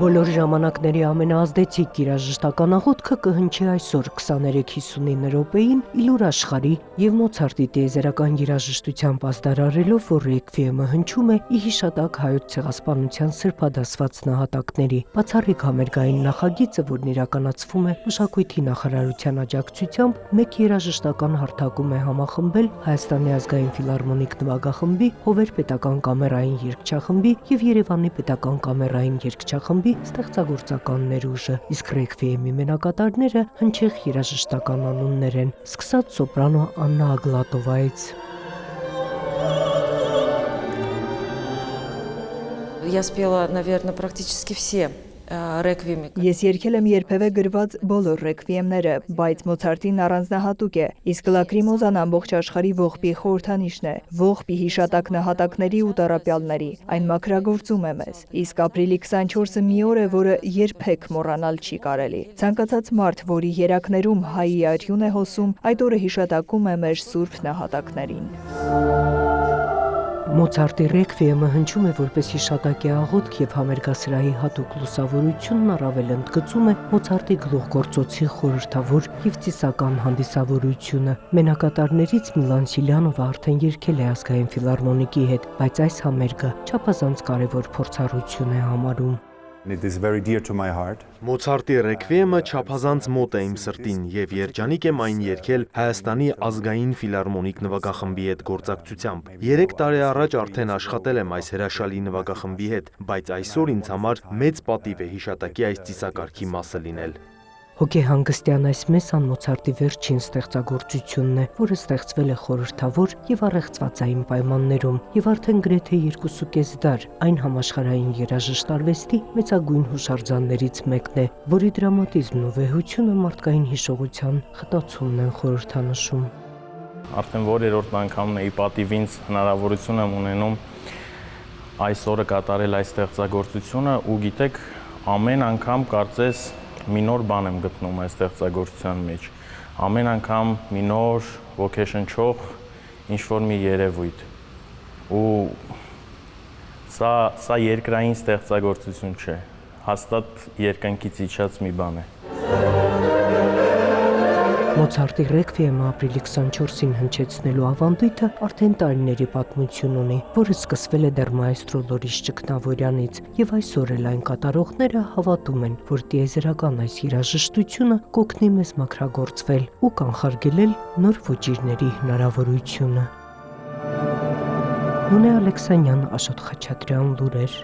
Բոլոր ժամանակների ամենաազդեցիկ երաժշտական աղոթքը կհնչի այսօր 23:59 րոպեին Իլուր Աշխարհի եւ Մոցարտի տիեզերական երաժշտությամբ ազդարարելով, որ ռեկվիեմը հնչում է ի հիշատակ հայոց ցեղասպանության սրբադասված նահատակների։ Բացառիկ համերգային նախագիծը, որն իրականացվում է Մշակույթի նախարարության աջակցությամբ, մեկ երաժշտական հարթակում է համախմբել Հայաստանի ազգային ֆիլհարմոնիկ նվագախմբի, Հովեր պետական կամերային երգչախմբի եւ Երևանի պետական կամերային երգչախմբի ստեղծագործական ներուժը, իսկ ռեկվիեմի մենակատարները հնչեղ երաժշտական անուններ են, սկսած սոպրանո Աննա Ագլատովայից։ Я спела, наверное, практически все ռեկվիեմը։ Ես երգել եմ երբևէ գրված բոլոր ռեկվիեմները, բայց Մոցարտին առանձնահատուկ է, իսկ Լակրիմոզան ամբողջ աշխարհի ողբի խորհրդանիշն է, ողբի հիշատակ նահատակների ու տառապյալների, այն մաքրագործում է մեզ, իսկ ապրիլի 24-ը մի օր է, որը երբեք մոռանալ չի կարելի։ Ցանկացած մարդ, որի երակներում հայի արյուն է հոսում, այդ օրը հիշատակում է մեր սուրբ նահատակներին։ Մոցարտի ռեկվիեմը հնչում է որպես հիշատակի աղոթք եւ համերգասրահի հատուկ լուսավորությունն առավել ընդգծում է Մոցարտի գլուխգործոցի խորհրդավոր եւ ծիսական հանդիսավորությունը։ Մենակատարներից Միլան Սիլյանովը արդեն երգել է ազգային ֆիլհարմոնիկի հետ, բայց այս համերգը չափազանց կարևոր փորձառություն է համարում։ It is very dear to my heart. Մոցարտի ռեկվիեմը չափազանց մոտ է իմ սրտին եւ երջանիկ եմ այն երգել Հայաստանի ազգային ֆիլհարմոնիկ նվագախմբի հետ գործակցությամբ։ 3 տարի առաջ արդեն աշխատել եմ այս հրաշալի նվագախմբի հետ, բայց այսօր ինձ համար մեծ պատիվ է հիշատակի այս ծիսակարգի մասը լինել։ Հոգեհանգստյան այս մեսան Մոցարտի վերջին ստեղծագործությունն է, որը ստեղծվել է խորհրդավոր եւ առեղծվածային պայմաններում եւ արդեն գրեթե 2.5 դար այն համաշխարհային երաժշտարվեստի մեծագույն հուշարձաններից մեկն է, որի դրամատիզմն ու վեհությունը մարդկային հիշողության խտացումն են խորհրդանշում։ Արդեն որերորդ անգամն է ի պատիվ ինձ հնարավորություն եմ ունենում այս օրը կատարել այս ստեղծագործությունը ու գիտեք, ամեն անգամ կարծես մի նոր բան եմ գտնում այս ստեղծագործության մեջ։ Ամեն անգամ մի նոր ոգեշնչող ինչ-որ մի երևույթ։ Ու սա երկրային ստեղծագործություն չէ, հաստատ երկնքից իջած մի բան է։ Մոցարտի ռեկվիեմը ապրիլի 24-ին հնչեցնելու ավանդույթը արդեն տարիների պատմություն ունի, որը սկսվել է դեռ մայստրո Լորիս Ճգնավորյանից, եւ այսօր էլ այն կատարողները հավատում են, որ տիեզերական այս երաժշտությունը կօգնի մեզ մաքրագործվել ու կանխարգելել նոր ոճիրների հնարավորությունը։ Նունե Ալեքսանյան, Աշոտ Խաչատրյան, լուրեր։